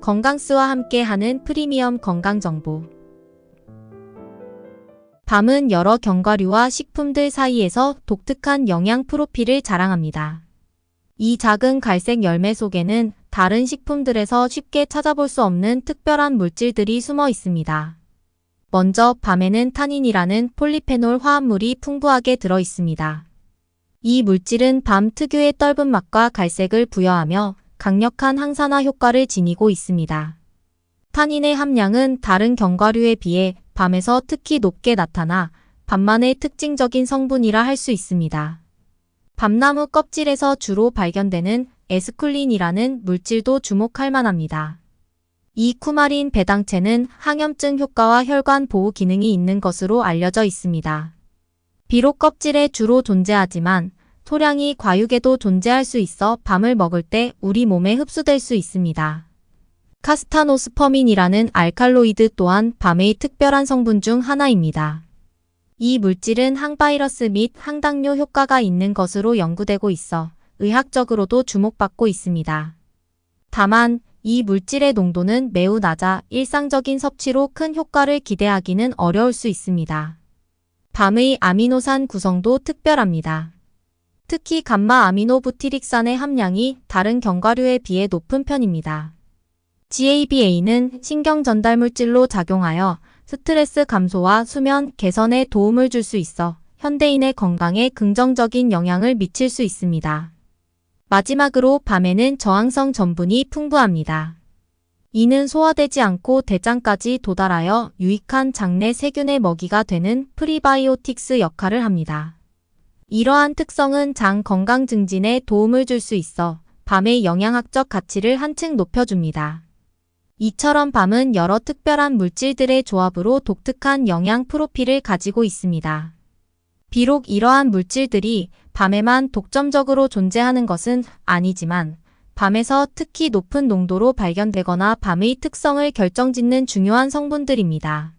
건강스와 함께하는 프리미엄 건강정보. 밤은 여러 견과류와 식품들 사이에서 독특한 영양 프로필을 자랑합니다. 이 작은 갈색 열매 속에는 다른 식품들에서 쉽게 찾아볼 수 없는 특별한 물질들이 숨어 있습니다. 먼저 밤에는 타닌이라는 폴리페놀 화합물이 풍부하게 들어 있습니다. 이 물질은 밤 특유의 떫은 맛과 갈색을 부여하며 강력한 항산화 효과를 지니고 있습니다. 타닌의 함량은 다른 견과류에 비해 밤에서 특히 높게 나타나 밤만의 특징적인 성분이라 할 수 있습니다. 밤나무 껍질에서 주로 발견되는 에스쿨린이라는 물질도 주목할 만합니다. 이 쿠마린 배당체는 항염증 효과와 혈관 보호 기능이 있는 것으로 알려져 있습니다. 비록 껍질에 주로 존재하지만 소량이 과육에도 존재할 수 있어 밤을 먹을 때 우리 몸에 흡수될 수 있습니다. 카스타노스퍼민이라는 알칼로이드 또한 밤의 특별한 성분 중 하나입니다. 이 물질은 항바이러스 및 항당뇨 효과가 있는 것으로 연구되고 있어 의학적으로도 주목받고 있습니다. 다만 이 물질의 농도는 매우 낮아 일상적인 섭취로 큰 효과를 기대하기는 어려울 수 있습니다. 밤의 아미노산 구성도 특별합니다. 특히 감마 아미노부티릭산의 함량이 다른 견과류에 비해 높은 편입니다. GABA는 신경 전달 물질로 작용하여 스트레스 감소와 수면 개선에 도움을 줄 수 있어 현대인의 건강에 긍정적인 영향을 미칠 수 있습니다. 마지막으로 밤에는 저항성 전분이 풍부합니다. 이는 소화되지 않고 대장까지 도달하여 유익한 장내 세균의 먹이가 되는 프리바이오틱스 역할을 합니다. 이러한 특성은 장 건강 증진에 도움을 줄 수 있어 밤의 영양학적 가치를 한층 높여줍니다. 이처럼 밤은 여러 특별한 물질들의 조합으로 독특한 영양 프로필을 가지고 있습니다. 비록 이러한 물질들이 밤에만 독점적으로 존재하는 것은 아니지만 밤에서 특히 높은 농도로 발견되거나 밤의 특성을 결정짓는 중요한 성분들입니다.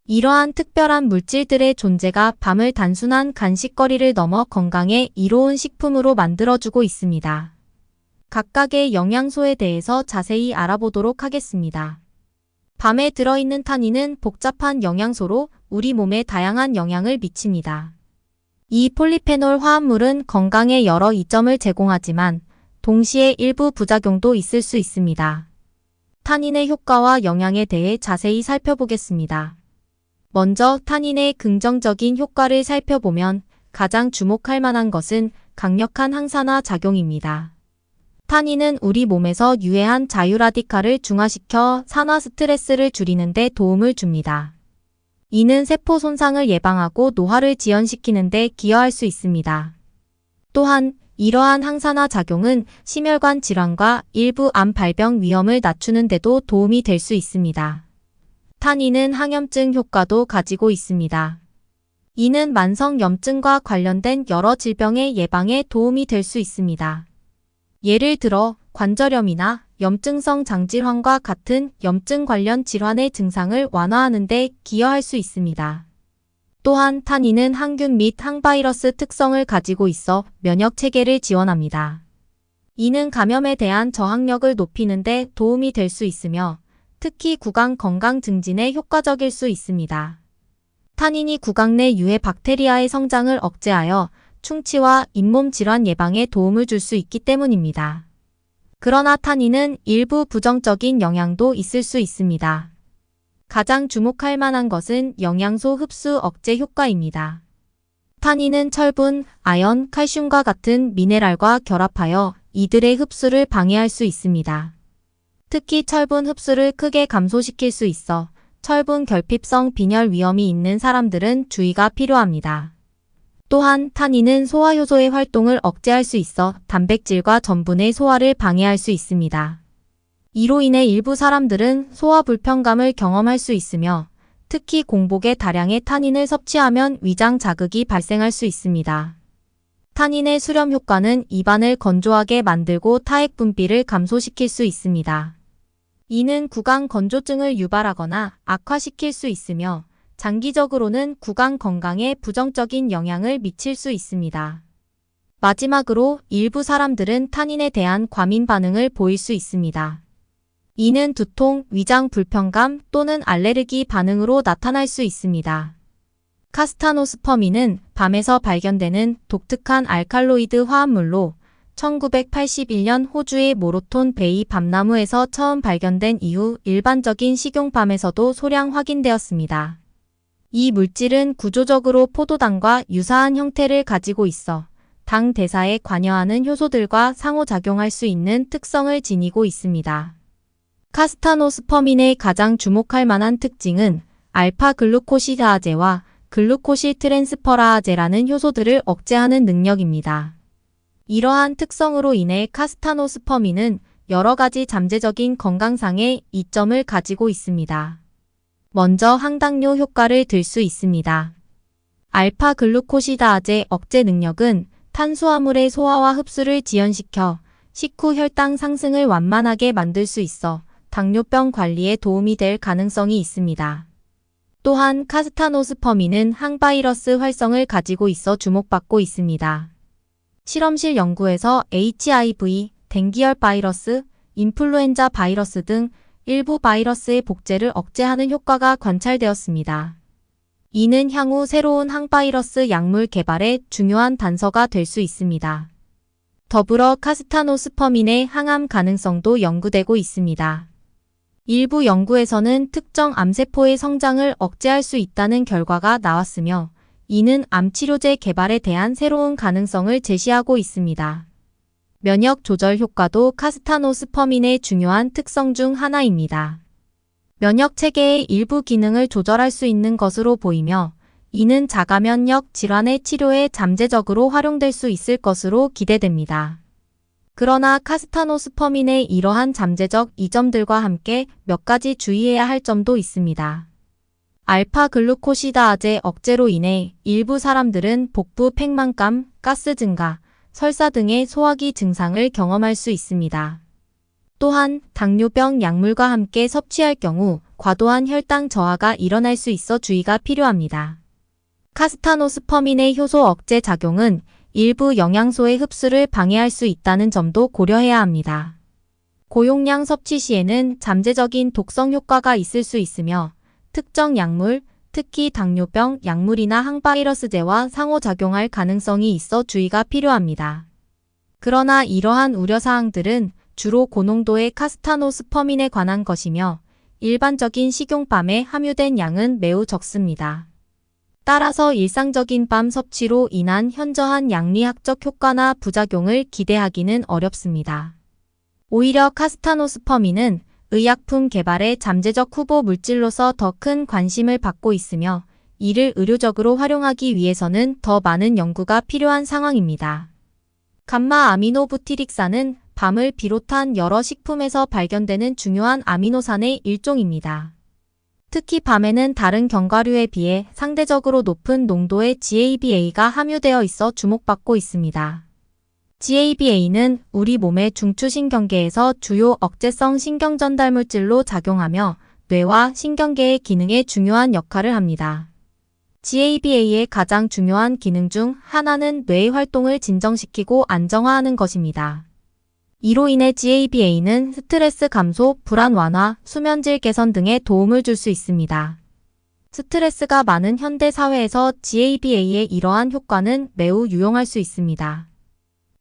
이러한 특별한 물질들의 존재가 밤을 단순한 간식거리를 넘어 건강에 이로운 식품으로 만들어주고 있습니다. 각각의 영양소에 대해서 자세히 알아보도록 하겠습니다. 밤에 들어있는 타닌은 복잡한 영양소로 우리 몸에 다양한 영향을 미칩니다. 이 폴리페놀 화합물은 건강에 여러 이점을 제공하지만 동시에 일부 부작용도 있을 수 있습니다. 타닌의 효과와 영향에 대해 자세히 살펴보겠습니다. 먼저 타닌의 긍정적인 효과를 살펴보면 가장 주목할 만한 것은 강력한 항산화 작용입니다. 타닌은 우리 몸에서 유해한 자유라디칼을 중화시켜 산화 스트레스를 줄이는 데 도움을 줍니다. 이는 세포 손상을 예방하고 노화를 지연시키는 데 기여할 수 있습니다. 또한 이러한 항산화 작용은 심혈관 질환과 일부 암 발병 위험을 낮추는 데도 도움이 될 수 있습니다. 타닌은 항염증 효과도 가지고 있습니다. 이는 만성 염증과 관련된 여러 질병의 예방에 도움이 될 수 있습니다. 예를 들어 관절염이나 염증성 장질환과 같은 염증 관련 질환의 증상을 완화하는 데 기여할 수 있습니다. 또한 타닌은 항균 및 항바이러스 특성을 가지고 있어 면역 체계를 지원합니다. 이는 감염에 대한 저항력을 높이는 데 도움이 될 수 있으며 특히 구강 건강 증진에 효과적일 수 있습니다. 타닌이 구강 내 유해 박테리아의 성장을 억제하여 충치와 잇몸 질환 예방에 도움을 줄 수 있기 때문입니다. 그러나 타닌은 일부 부정적인 영향도 있을 수 있습니다. 가장 주목할 만한 것은 영양소 흡수 억제 효과입니다. 타닌은 철분, 아연, 칼슘과 같은 미네랄과 결합하여 이들의 흡수를 방해할 수 있습니다. 특히 철분 흡수를 크게 감소시킬 수 있어 철분 결핍성 빈혈 위험이 있는 사람들은 주의가 필요합니다. 또한 타닌은 소화효소의 활동을 억제할 수 있어 단백질과 전분의 소화를 방해할 수 있습니다. 이로 인해 일부 사람들은 소화 불편감을 경험할 수 있으며 특히 공복에 다량의 타닌을 섭취하면 위장 자극이 발생할 수 있습니다. 타닌의 수렴 효과는 입안을 건조하게 만들고 타액 분비를 감소시킬 수 있습니다. 이는 구강 건조증을 유발하거나 악화시킬 수 있으며 장기적으로는 구강 건강에 부정적인 영향을 미칠 수 있습니다. 마지막으로 일부 사람들은 타닌에 대한 과민 반응을 보일 수 있습니다. 이는 두통, 위장 불편감 또는 알레르기 반응으로 나타날 수 있습니다. 카스타노스퍼민은 밤에서 발견되는 독특한 알칼로이드 화합물로 1981년 호주의 모로톤 베이 밤나무에서 처음 발견된 이후 일반적인 식용밤에서도 소량 확인되었습니다. 이 물질은 구조적으로 포도당과 유사한 형태를 가지고 있어 당 대사에 관여하는 효소들과 상호작용할 수 있는 특성을 지니고 있습니다. 카스타노스퍼민의 가장 주목할 만한 특징은 알파글루코시다아제와 글루코실트랜스퍼라아제라는 효소들을 억제하는 능력입니다. 이러한 특성으로 인해 카스타노스퍼민은 여러 가지 잠재적인 건강상의 이점을 가지고 있습니다. 먼저 항당뇨 효과를 들 수 있습니다. 알파글루코시다아제 억제 능력은 탄수화물의 소화와 흡수를 지연시켜 식후 혈당 상승을 완만하게 만들 수 있어 당뇨병 관리에 도움이 될 가능성이 있습니다. 또한 카스타노스퍼민은 항바이러스 활성을 가지고 있어 주목받고 있습니다. 실험실 연구에서 HIV, 댕기열 바이러스, 인플루엔자 바이러스 등 일부 바이러스의 복제를 억제하는 효과가 관찰되었습니다. 이는 향후 새로운 항바이러스 약물 개발에 중요한 단서가 될 수 있습니다. 더불어 카스타노스퍼민의 항암 가능성도 연구되고 있습니다. 일부 연구에서는 특정 암세포의 성장을 억제할 수 있다는 결과가 나왔으며 이는 암치료제 개발에 대한 새로운 가능성을 제시하고 있습니다. 면역 조절 효과도 카스타노스퍼민의 중요한 특성 중 하나입니다. 면역 체계의 일부 기능을 조절할 수 있는 것으로 보이며 이는 자가면역 질환의 치료에 잠재적으로 활용될 수 있을 것으로 기대됩니다. 그러나 카스타노스퍼민의 이러한 잠재적 이점들과 함께 몇 가지 주의해야 할 점도 있습니다. 알파글루코시다아제 억제로 인해 일부 사람들은 복부 팽만감, 가스 증가, 설사 등의 소화기 증상을 경험할 수 있습니다. 또한 당뇨병 약물과 함께 섭취할 경우 과도한 혈당 저하가 일어날 수 있어 주의가 필요합니다. 카스타노스퍼민의 효소 억제 작용은 일부 영양소의 흡수를 방해할 수 있다는 점도 고려해야 합니다. 고용량 섭취 시에는 잠재적인 독성 효과가 있을 수 있으며 특정 약물, 특히 당뇨병 약물이나 항바이러스제와 상호작용할 가능성이 있어 주의가 필요합니다. 그러나 이러한 우려사항들은 주로 고농도의 카스타노스퍼민에 관한 것이며 일반적인 식용밤에 함유된 양은 매우 적습니다. 따라서 일상적인 밤 섭취로 인한 현저한 양리학적 효과나 부작용을 기대하기는 어렵습니다. 오히려 카스타노스퍼민은 의약품 개발의 잠재적 후보 물질로서 더 큰 관심을 받고 있으며 이를 의료적으로 활용하기 위해서는 더 많은 연구가 필요한 상황입니다. 감마 아미노부티릭산은 밤을 비롯한 여러 식품에서 발견되는 중요한 아미노산의 일종입니다. 특히 밤에는 다른 견과류에 비해 상대적으로 높은 농도의 GABA가 함유되어 있어 주목받고 있습니다. GABA는 우리 몸의 중추신경계에서 주요 억제성 신경전달물질로 작용하며 뇌와 신경계의 기능에 중요한 역할을 합니다. GABA의 가장 중요한 기능 중 하나는 뇌의 활동을 진정시키고 안정화하는 것입니다. 이로 인해 GABA는 스트레스 감소, 불안 완화, 수면질 개선 등에 도움을 줄 수 있습니다. 스트레스가 많은 현대 사회에서 GABA의 이러한 효과는 매우 유용할 수 있습니다.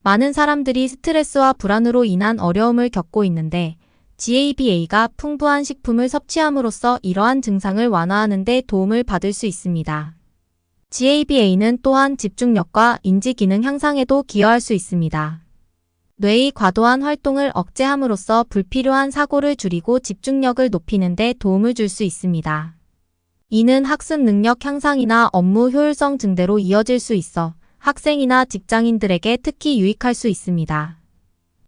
많은 사람들이 스트레스와 불안으로 인한 어려움을 겪고 있는데 GABA가 풍부한 식품을 섭취함으로써 이러한 증상을 완화하는 데 도움을 받을 수 있습니다. GABA는 또한 집중력과 인지기능 향상에도 기여할 수 있습니다. 뇌의 과도한 활동을 억제함으로써 불필요한 사고를 줄이고 집중력을 높이는 데 도움을 줄 수 있습니다. 이는 학습 능력 향상이나 업무 효율성 증대로 이어질 수 있어 학생이나 직장인들에게 특히 유익할 수 있습니다.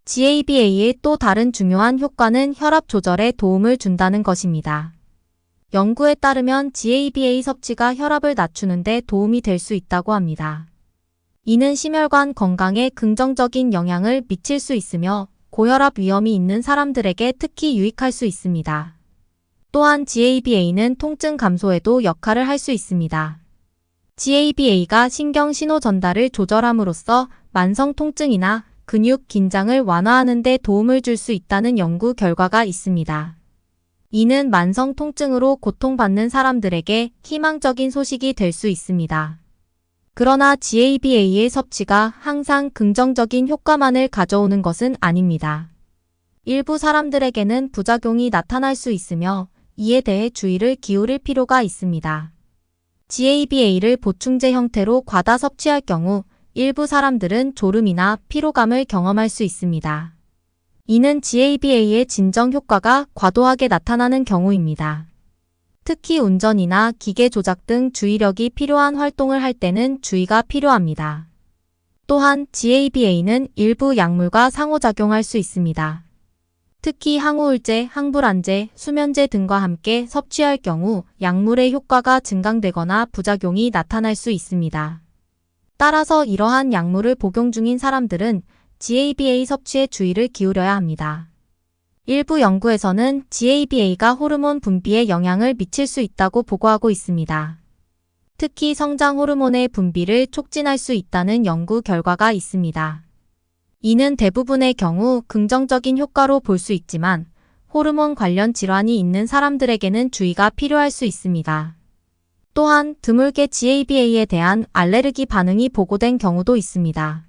GABA의 또 다른 중요한 효과는 혈압 조절에 도움을 준다는 것입니다. 연구에 따르면 GABA 섭취가 혈압을 낮추는 데 도움이 될 수 있다고 합니다. 이는 심혈관 건강에 긍정적인 영향을 미칠 수 있으며 고혈압 위험이 있는 사람들에게 특히 유익할 수 있습니다. 또한 GABA는 통증 감소에도 역할을 할 수 있습니다. GABA가 신경 신호 전달을 조절함으로써 만성 통증이나 근육 긴장을 완화하는 데 도움을 줄 수 있다는 연구 결과가 있습니다. 이는 만성 통증으로 고통받는 사람들에게 희망적인 소식이 될 수 있습니다. 그러나 GABA의 섭취가 항상 긍정적인 효과만을 가져오는 것은 아닙니다. 일부 사람들에게는 부작용이 나타날 수 있으며 이에 대해 주의를 기울일 필요가 있습니다. GABA를 보충제 형태로 과다 섭취할 경우 일부 사람들은 졸음이나 피로감을 경험할 수 있습니다. 이는 GABA의 진정 효과가 과도하게 나타나는 경우입니다. 특히 운전이나 기계 조작 등 주의력이 필요한 활동을 할 때는 주의가 필요합니다. 또한 GABA는 일부 약물과 상호작용할 수 있습니다. 특히 항우울제, 항불안제, 수면제 등과 함께 섭취할 경우 약물의 효과가 증강되거나 부작용이 나타날 수 있습니다. 따라서 이러한 약물을 복용 중인 사람들은 GABA 섭취에 주의를 기울여야 합니다. 일부 연구에서는 GABA가 호르몬 분비에 영향을 미칠 수 있다고 보고하고 있습니다. 특히 성장 호르몬의 분비를 촉진할 수 있다는 연구 결과가 있습니다. 이는 대부분의 경우 긍정적인 효과로 볼 수 있지만 호르몬 관련 질환이 있는 사람들에게는 주의가 필요할 수 있습니다. 또한 드물게 GABA에 대한 알레르기 반응이 보고된 경우도 있습니다.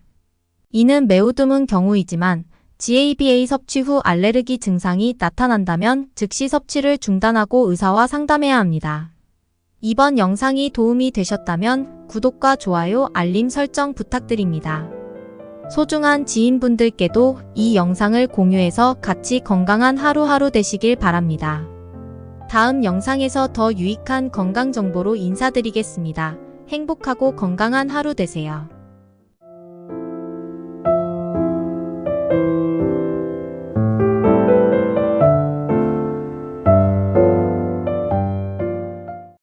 이는 매우 드문 경우이지만 GABA 섭취 후 알레르기 증상이 나타난다면 즉시 섭취를 중단하고 의사와 상담해야 합니다. 이번 영상이 도움이 되셨다면 구독과 좋아요, 알림 설정 부탁드립니다. 소중한 지인분들께도 이 영상을 공유해서 같이 건강한 하루하루 되시길 바랍니다. 다음 영상에서 더 유익한 건강 정보로 인사드리겠습니다. 행복하고 건강한 하루 되세요.